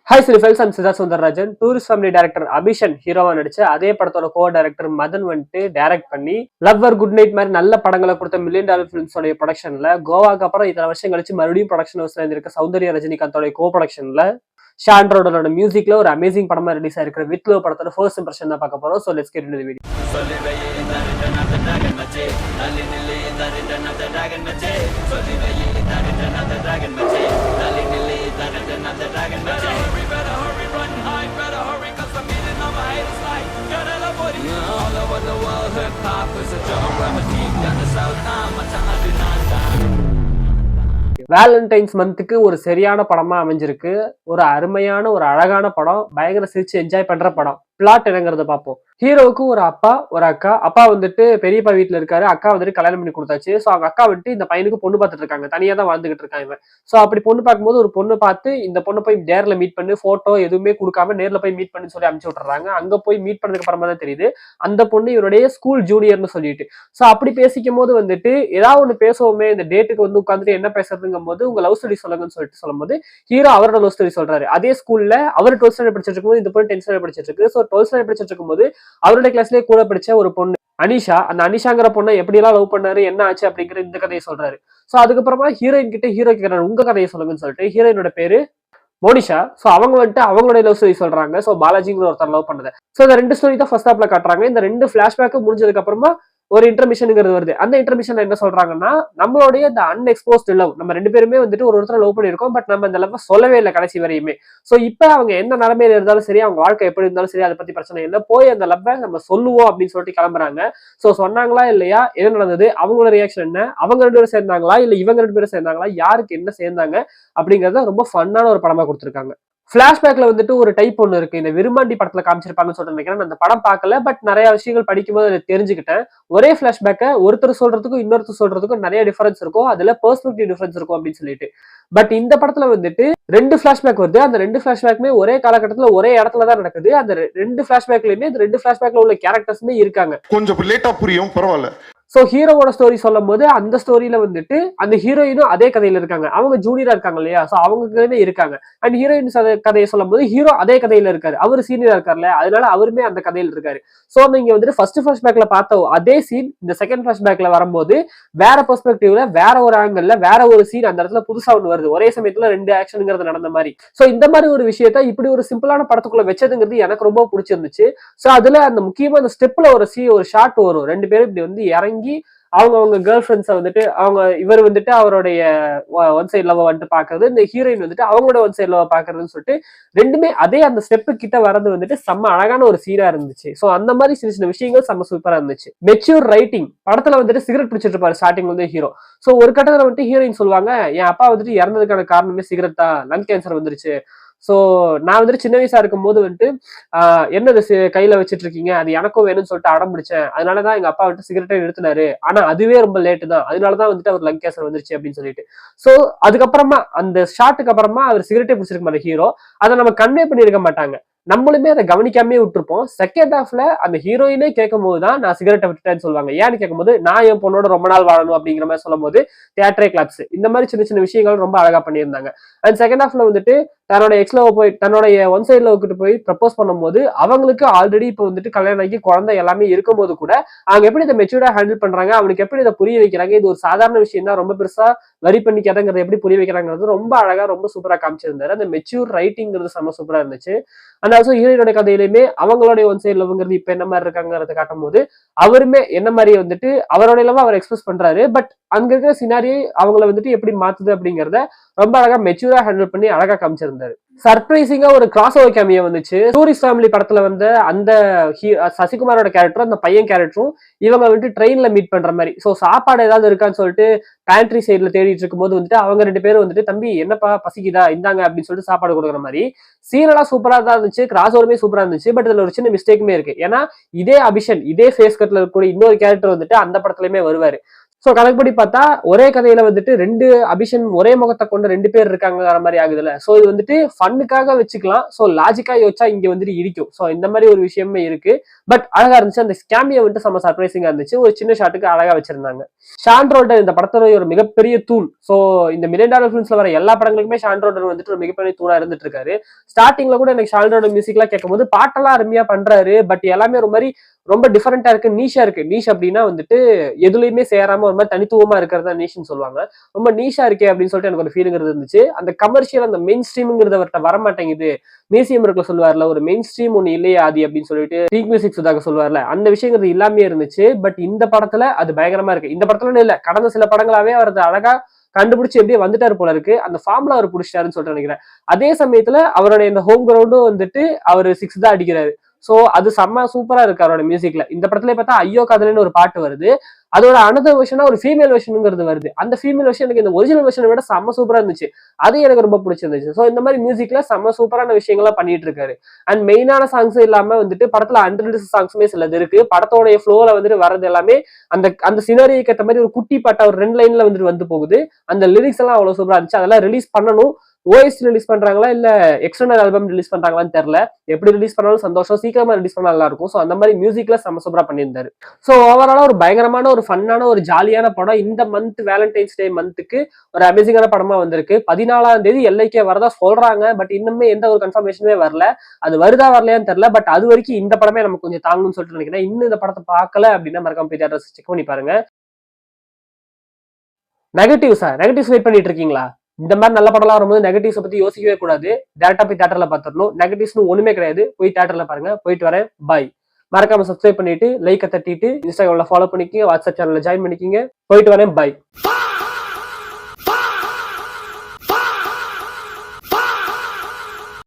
Hi சிலிஃபெல்ஸ் and Sitha Sundararajan. Tourist family director Abishan ஹீரோவா நடிச்சு அதே படத்தோட கோ டைரக்டர் மதன் வந்துட்டு டைரக்ட் பண்ணி லவ்வர் குட் நைட் மாதிரி நல்ல படங்களை கொடுத்த மில்லியன் டாலர் பிலிம்ஸோட ப்ரொடக்ஷன்ல கோவாக்கு அப்புறம் இத்தனை வருஷம் கழிச்சு மறுபடியும் ப்ரொடக்ஷன் ஹவுஸ்ல இருந்திருக்க சௌந்தர்யா ரஜினிகாந்தோட கோ ப்ரொடக்ஷன்ல ஷாண்ட்ரோடோட மியூசிக்ல ஒரு அமேசிங் படமா ரிலீஸ் ஆயிருக்கிற வித் லவ் படத்தோட ஃபர்ஸ்ட் இம்ப்ரெஷன் தான் பார்க்க போறோம். So let's get into the video. All over the world, hip hop is a genre. I'm deep down the south, I'm a Valentine's மந்த்துக்கு ஒரு சரியான படமா அமைஞ்சிருக்கு. ஒரு அருமையான ஒரு அழகான படம், பயங்கர சிரிச்சு என்ஜாய் பண்ற படம். பிளாட் என்னங்கிறத பார்ப்போம். ஹீரோவுக்கு ஒரு அப்பா ஒரு அக்கா. அப்பா வந்துட்டு பெரியப்பா வீட்டுல இருக்காரு, அக்கா வந்துட்டு கல்யாணம் பண்ணி கொடுத்தாச்சு. ஸோ அவங்க அக்கா வந்துட்டு இந்த பையனுக்கு பொண்ணு பார்த்துட்டு இருக்காங்க, தனியா தான் வாழ்ந்துகிட்டு இருக்காங்க. ஸோ அப்படி பொண்ணு பார்க்கும்போது ஒரு பொண்ணு பார்த்து இந்த பொண்ணை போய் நேர்ல மீட் பண்ணு, போட்டோ எதுவுமே கொடுக்காம நேர்ல போய் மீட் பண்ணு சொல்லி அனுப்பிச்சு விட்டுறாங்க. அங்க போய் மீட் பண்ணதுக்கு அப்புறமா தான் தெரியுது அந்த பொண்ணு இவருடைய ஸ்கூல் ஜூனியர்னு சொல்லிட்டு. ஸோ அப்படி பேசிக்கும் போது வந்துட்டு ஏதாவது ஒண்ணு பேசுவோமே, இந்த டேட்டுக்கு வந்து உட்காந்துட்டு என்ன பேசுறதுங்கும் போது உங்க லவ் ஸ்டோரி சொல்லுங்கன்னு சொல்லிட்டு சொல்லும் போது ஹீரோ அவரோட லவ் ஸ்டோரி சொல்றாரு. அதே ஸ்கூல்ல அவர் 12th ஸ்டாண்டர்ட் படிச்சிட்டு இருக்கும்போது இந்த பொண்ணு 10th ஸ்டாண்டர்ட் படிச்சிட்டு இருக்கு. ஸோ 12th ஸ்டாண்டர்ட் படிச்சிட்டு இருக்கும்போது அவருடைய கிளாஸ்லயே கூட படிச்ச ஒரு பொண்ணு அனிஷா, அந்த அனிஷாங்கிற பொண்ணை எப்படி எல்லாம் லவ் பண்ணாரு, என்ன ஆச்சு அப்படிங்கிற இந்த கதையை சொல்றாரு. சோ அதுக்கப்புறமா ஹீரோயின் கிட்ட ஹீரோ கேட்கறாரு உங்க கதையை சொல்லுங்கன்னு சொல்லிட்டு. ஹீரோயினோட பேரு மோனிஷா. சோ அவங்க வந்துட்டு அவங்களுடைய லவ் ஸ்டோரி சொல்றாங்க. சோ பாலாஜிங்கிற ஒருத்தர் லவ் பண்ணது. சோ இந்த ரெண்டு ஸ்டோரி தான் ஃபர்ஸ்ட் ஹாப்ல காட்டுறாங்க. இந்த ரெண்டு பிளாஷ்பேக் முடிஞ்சதுக்கு அப்புறமா ஒரு இன்டர்மிஷன்ங்கிறது வருது. அந்த இன்டர்மிஷன்ல என்ன சொல்றாங்கன்னா, நம்மளுடைய இந்த அன்எக்ஸ்போஸ்ட் லவ், நம்ம ரெண்டு பேருமே வந்துட்டு ஒரு ஒருத்தர் லவ் பண்ணிருக்கோம், பட் நம்ம இந்த லவ் சொல்லவே இல்லை கடைசி வரையுமே. சோ இப்ப அவங்க எந்த நிலைமையில இருந்தாலும் சரி, அவங்க வாழ்க்கை எப்படி இருந்தாலும் சரி, அதை பத்தி பிரச்சனை இல்லை, போய் அந்த லவ்வை நம்ம சொல்லுவோம் அப்படின்னு சொல்லிட்டு கிளம்புறாங்க. சோ சொன்னாங்களா இல்லையா, என்ன நடந்தது, அவங்களோட ரியாக்ஷன் என்ன, அவங்க ரெண்டு பேரும் சேர்ந்தாங்களா இல்ல இவங்க ரெண்டு பேரும் சேர்ந்தாங்களா, யாருக்கு என்ன சேர்ந்தாங்க அப்படிங்கறத ரொம்ப ஃபன்னான ஒரு படமா கொடுத்திருக்காங்க. பிளாஷ்பேக்ல வந்துட்டு ஒரு டைப் ஒன்று இருக்கு, இந்த விரும்பாண்டி படத்துல காமிச்சிருப்பாங்கன்னு சொல்லிட்டு நினைக்கிறேன். அந்த படம் பார்க்கல, பட் நிறைய விஷயங்கள் படிக்கும்போது தெரிஞ்சுக்கிட்டேன். ஒரே பிளாஷ்பேக்கை ஒருத்தர் சொல்றதுக்கும் இன்னொருத்தர் சொல்றதுக்கும் நிறைய டிஃபரன்ஸ் இருக்கும், அதுல பெர்ஸ்பெக்டிவ் டிஃபரன்ஸ் இருக்கும் அப்படின்னு சொல்லிட்டு. பட் இந்த படத்துல வந்துட்டு ரெண்டு பிளாஷ்பேக் வருது. அந்த ரெண்டு பிளாஷ்பேக்குமே ஒரே காலகட்டத்துல ஒரே இடத்துல தான் நடக்குது. அந்த ரெண்டு பிளாஷ்பேக்லயுமே இந்த ரெண்டு பிளாஷ்பேக்ல உள்ள கேரக்டர்ஸுமே இருக்காங்க. கொஞ்சம் லேட்டா புரியும், பரவாயில்ல. சோ ஹீரோவோட ஸ்டோரி சொல்லும் போது அந்த ஸ்டோரியில வந்துட்டு அந்த ஹீரோயினும் அதே கதையில இருக்காங்க, அவங்க ஜூனியரா இருக்காங்க இல்லையா, சோ அவங்க இருக்காங்க. அண்ட் ஹீரோயின் கதையை சொல்லும் போது ஹீரோ அதே கதையில இருக்காரு, அவரு சீனியரா இருக்காருல்ல, அதனால அவருமே அந்த கதையில இருக்காரு. சோ நீங்க வந்துட்டு ஃபர்ஸ்ட் பிளாஷ்பேக்ல பார்த்த அதே சீன் இந்த செகண்ட் பிளாஷ்பேக்ல வரும்போது வேற பெர்ஸ்பெக்டிவ்ல வேற ஒரு ஆங்கிள் வேற ஒரு சீன் அந்த இடத்துல புதுசா ஒண்ணு வருது, ஒரே சமயத்துல ரெண்டு ஆக்ஷனுங்கிறது நடந்த மாதிரி. சோ இந்த மாதிரி ஒரு விஷயத்த இப்படி ஒரு சிம்பிளான படத்துக்குள்ள வச்சதுங்கிறது எனக்கு ரொம்ப பிடிச்சிருந்துச்சு. சோ அதுல அந்த முக்கியமா அந்த ஸ்டெப்ல ஒரு ஷாட் வரும், ரெண்டு பேரும் இப்படி வந்து இறங்கி அவங்க கேர்ள் ஃப்ரெண்ட்ஸை வந்துட்டு அவங்க இவர் வந்துட்டு அவருடைய ஒன் சைட் லவ் வந்துட்டு பாக்குறது, இந்த ஹீரோயின் வந்துட்டு அவங்களோட ஒன் சைட் லவ் பாக்குறதுன்னு சொல்லிட்டு ரெண்டுமே அதே அந்த ஸ்டெப்பு கிட்ட வரது வந்துட்டு செம்ம அழகான ஒரு சீனா இருந்துச்சு. சோ அந்த மாதிரி சின்ன சின்ன விஷயங்கள் செம்ம சூப்பரா இருந்துச்சு. மெச்சூர் ரைட்டிங் படத்துல வந்துட்டு சிகரெட் பிடிச்சிட்டு இருப்பாரு ஸ்டார்டிங் வந்து ஹீரோ. சோ ஒரு கட்டத்துல வந்துட்டு ஹீரோயின் சொல்லுவாங்க, என் அப்பா வந்துட்டு இறந்ததுக்கான காரணமே சிகரெட் தான், லங் கேன்சர் வந்துருச்சு. சோ நான் வந்துட்டு சின்ன வயசா இருக்கும் போது வந்துட்டு என்னது கையில வச்சிட்டு இருக்கீங்க, அது எனக்கும் வேணும்னு சொல்லிட்டு அடம் பிடிச்சேன், அதனாலதான் எங்க அப்பா வந்துட்டு சிகரெட்டை நிறுத்தினாரு, ஆனா அதுவே ரொம்ப லேட்டு தான், அதனாலதான் வந்துட்டு அவர் லங் கேன்சர் வந்துருச்சு அப்படின்னு சொல்லிட்டு. சோ அதுக்கப்புறமா அந்த ஷாட்டுக்கு அப்புறமா அவர் சிகரெட்டே பிடிச்சிருக்க மாட்டார் ஹீரோ, அதை நம்ம கன்வே பண்ணிருக்க மாட்டாங்க, நம்மளுமே அதை கவனிக்காமே விட்டுருப்போம். செகண்ட் ஹாஃப்ல அந்த ஹீரோயினே கேட்கும் போதுதான் நான் சிகரெட்டை விட்டுட்டேன்னு சொல்லுவாங்க. ஏன்னு கேட்கும்போது நான் என் பொண்ணோட ரொம்ப நாள் வாழணும் அப்படிங்கிற மாதிரி சொல்லும் போது தியேட்டரே கிளாப்ஸ், இந்த மாதிரி சின்ன சின்ன விஷயங்கள் ரொம்ப அழகா பண்ணியிருந்தாங்க. அண்ட் செகண்ட் ஹாஃப்ல வந்துட்டு தன்னோட எக்ஸ்லவ போய் தன்னோட ஒன் சைட் லவ்கிட்ட போய் ப்ரப்போஸ் பண்ணும்போது அவங்களுக்கு ஆல்ரெடி இப்போ வந்துட்டு கல்யாணம் ஆகி குழந்தை எல்லாமே இருக்கும் போது கூட அவங்க எப்படி இதை மெச்சூர்டா ஹேண்டில் பண்றாங்க, அவனுக்கு எப்படி இதை புரிய வைக்கிறாங்க, இது ஒரு சாதாரண விஷயம் தான், ரொம்ப பெருசா வரி பண்ணிக்காதங்கிறத எப்படி புரிய வைக்கிறாங்கிறது ரொம்ப அழகா ரொம்ப சூப்பரா காமிச்சிருந்தாரு. அந்த மெச்சூர் ரைட்டிங்கிறது செம்ம சூப்பரா இருந்துச்சு. அண்ட் ஆல்சோ ஹீரோயினோட கதையிலுமே அவங்களுடைய ஒன் சைட் லவ்ங்கிறது இப்ப என்ன மாதிரி இருக்காங்கிறத காட்டும் போது அவருமே என்ன மாதிரி வந்துட்டு அவரோட லவ் அவர் எக்ஸ்பிரஸ் பண்றாரு, பட் அங்க இருக்கிற சினாரியை அவங்கள வந்துட்டு எப்படி மாத்துது அப்படிங்கறத ரொம்ப அழகா மெச்சூரா ஹேண்டில் பண்ணி அழகா காமிச்சிருந்தாரு. சர்ப்ரைசிங்கா ஒரு கிராஸ் ஓவர் கேமியோ வந்துச்சு. டூரிஸ்ட் ஃபேமிலி படத்துல வந்து அந்த சசிகுமாரோட கேரக்டரும் அந்த பையன் கேரக்டரும் இவங்க வந்துட்டு ட்ரெயின்ல மீட் பண்ற மாதிரி. சோ சாப்பாடு ஏதாவது இருக்கான்னு சொல்லிட்டு பேண்ட்ரி சைட்ல தேடிட்டு இருக்கும் போது வந்துட்டு அவங்க ரெண்டு பேரும் வந்துட்டு தம்பி என்னப்பா பசிக்குதா இந்தாங்க அப்படின்னு சொல்லிட்டு சாப்பாடு கொடுக்குற மாதிரி சீனெல்லாம் சூப்பரா தான் இருந்துச்சு, கிராஸ் ஓவருமே சூப்பரா இருந்துச்சு. பட் இதுல ஒரு சின்ன மிஸ்டேக்குமே இருக்கு. ஏன்னா இதே அபிஷன் இதே ஃபேஸ் கட்ல இருக்கக்கூடிய இன்னொரு கேரக்டர் வந்துட்டு அந்த படத்துலயுமே வருவாரு. சோ கணக்குப்படி பார்த்தா ஒரே கதையில வந்துட்டு அபிஷன் ஒரே முகத்தை கொண்ட 2 பேர் இருக்காங்கிற மாதிரி ஆகுதுல்ல. சோ இது வந்துட்டு ஃபன்னுக்காக வச்சுக்கலாம். சோ லாஜிக்கா யோசிச்சா இங்க வந்துட்டு இடிக்கும். சோ இந்த மாதிரி ஒரு விஷயமே இருக்கு. பட் அழகா இருந்துச்சு. அந்த கேமியோ வந்துட்டு செம்ம சர்ப்ரைசிங்கா இருந்துச்சு. ஒரு சின்ன ஷாட்டுக்கு அழகா வச்சிருந்தாங்க. ஷான் ரோல்டன் இந்த படத்தோட ஒரு மிகப்பெரிய தூண். சோ இந்த $1 மில்லியன் ஃபிலிம்ஸ்ல வர எல்லா படங்களுக்குமே ஷான் ரோல்டன் வந்துட்டு ஒரு மிகப்பெரிய தூணா இருந்துட்டு இருக்காரு. ஸ்டார்டிங்ல கூட எனக்கு ஷான் ரோல்டன் மியூசிக்லாம் கேட்கும்போது பாட்டெல்லாம் அருமையா பண்றாரு. பட் எல்லாமே ஒரு மாதிரி ரொம்ப டிஃபரெண்டா இருக்கு, நீஷா இருக்கு. நீஷ் அப்படின்னா வந்துட்டு எதுலயுமே சேராம ஒரு மாதிரி தனித்துவமா இருக்கிறதா நீஷ்னு சொல்லுவாங்க. ரொம்ப நீஷா இருக்கே அப்படின்னு சொல்லிட்டு எனக்கு ஒரு ஃபீலிங் இருந்துச்சு. அந்த கமர்ஷியல் அந்த மெயின் ஸ்ட்ரீம்ங்கிறது அவர்கிட்ட வர மாட்டேங்குது. மியூசியம் இருக்க சொல்லுவார்ல, ஒரு மெயின் ஸ்ட்ரீம் ஒண்ணு இல்லையா ஆதி அப்படின்னு சொல்லிட்டு டீக் மியூசிக் சுதாக சொல்லுவார்ல, அந்த விஷயங்கிறது இல்லாமே இருந்துச்சு. பட் இந்த படத்துல அது பயங்கரமா இருக்கு. இந்த படத்துல இல்ல, கடந்த சில படங்களாவே அவர் அழகா கண்டுபிடிச்சு எப்படியே வந்துட்டாரு போல இருக்கு. அந்த ஃபார்ம்ல அவர் பிடிச்சிட்டாருன்னு சொல்லிட்டு நினைக்கிறேன். அதே சமயத்துல அவருடைய இந்த ஹோம் கிரவுண்டும் வந்துட்டு அவர் 6 தான் அடிக்கிறாரு. சோ அது செம்ம சூப்பரா இருக்கு அவரோட மியூசிக்ல. இந்த படத்துல பார்த்தா ஐயோ காதலின்னு ஒரு பாட்டு வருது. அதோட அனதர் வெர்ஷனா ஒரு ஃபீமேல் வெர்ஷனுங்கிறது வருது. அந்த ஃபீமேல் வெர்ஷன் எனக்கு இந்த ஒரிஜினல் வெர்ஷனை விட செம்ம சூப்பரா இருந்துச்சு. அது எனக்கு ரொம்ப பிடிச்சிருந்துச்சு. சோ இந்த மாதிரி மியூசிக்ல செம்ம சூப்பரான விஷயங்கள்லாம் பண்ணிட்டு இருக்காரு. அண்ட் மெயினான சாங்ஸ் இல்லாம வந்துட்டு படத்துல அன்ரிலீஸ்ட் சாங்ஸுமே சிலது இருக்கு. படத்தோட ஃப்ளோல வந்துட்டு வரது எல்லாமே அந்த அந்த சினரிக்கு ஏற்ற மாதிரி ஒரு குட்டி பாட்டா ஒரு 2 லைன்ல வந்துட்டு வந்து போகுது. அந்த லிரிக்ஸ் எல்லாம் அவ்வளவு சூப்பரா இருந்துச்சு. அதெல்லாம் ரிலீஸ் பண்ணணும். ஓஎஸ் ரிலீஸ் பண்றாங்களா இல்ல எக்ஸ்டர்னல் ஆல்பம் ரிலீஸ் பண்றாங்களான்னு தெரியல. எப்படி ரிலீஸ் பண்ணாலும் சந்தோஷம். சீக்கிரமா ரிலீஸ் பண்ணா நல்லா இருக்கும். சோ அந்த மாதிரி மியூசிக்ல செம்ம சூப்பரா பண்ணியிருந்தாரு. சோ ஓவராலா ஒரு பயங்கரமான ஒரு ஃபன்னான ஒரு ஜாலியான படம். இந்த மந்த் வேலண்டைன்ஸ் டே மந்த்துக்கு ஒரு அமேசிங்கான படமா வந்திருக்கு. 14ஆம் தேதி எல்லைக்கே வரதா சொல்றாங்க. பட் இன்னுமே எந்த ஒரு கன்ஃபர்மேஷனுமே வரல. அது வருதா வரலையான்னு தெரியல. பட் அது வரைக்கும் இந்த படமே நமக்கு கொஞ்சம் தாங்கணும்னு சொல்லிட்டு நினைக்கிறேன். இன்னும் இந்த படத்தை பார்க்கல அப்படின்னா மறக்காம போய் தியேட்டர்ஸ் செக் பண்ணி பாருங்க. நெகட்டிவ்ஸ் வெயிட் பண்ணிட்டு இருக்கீங்களா? இந்த மாதிரி நல்ல படம்லாம் வரும்போது நெகட்டிவ்ஸ் பத்தி யோசிக்கவே கூடாது. டேரக்டா போய் தியேட்டர்ல பாத்துடணும். நெகட்டிவ்ஸ்னு ஒண்ணுமே கிடையாது. போய் தியேட்டர்ல பாருங்க. போயிட்டு வரேன். பாய். மறக்காம சப்ஸ்கிரைப் பண்ணிட்டு லைக்கை தட்டிட்டு இன்ஸ்டாகிராம்ல ஃபாலோ பண்ணிக்கங்க. வாட்ஸ்அப் சேனல்ல ஜாயின் பண்ணிக்கங்க. போயிட்டு வரேன். பாய்.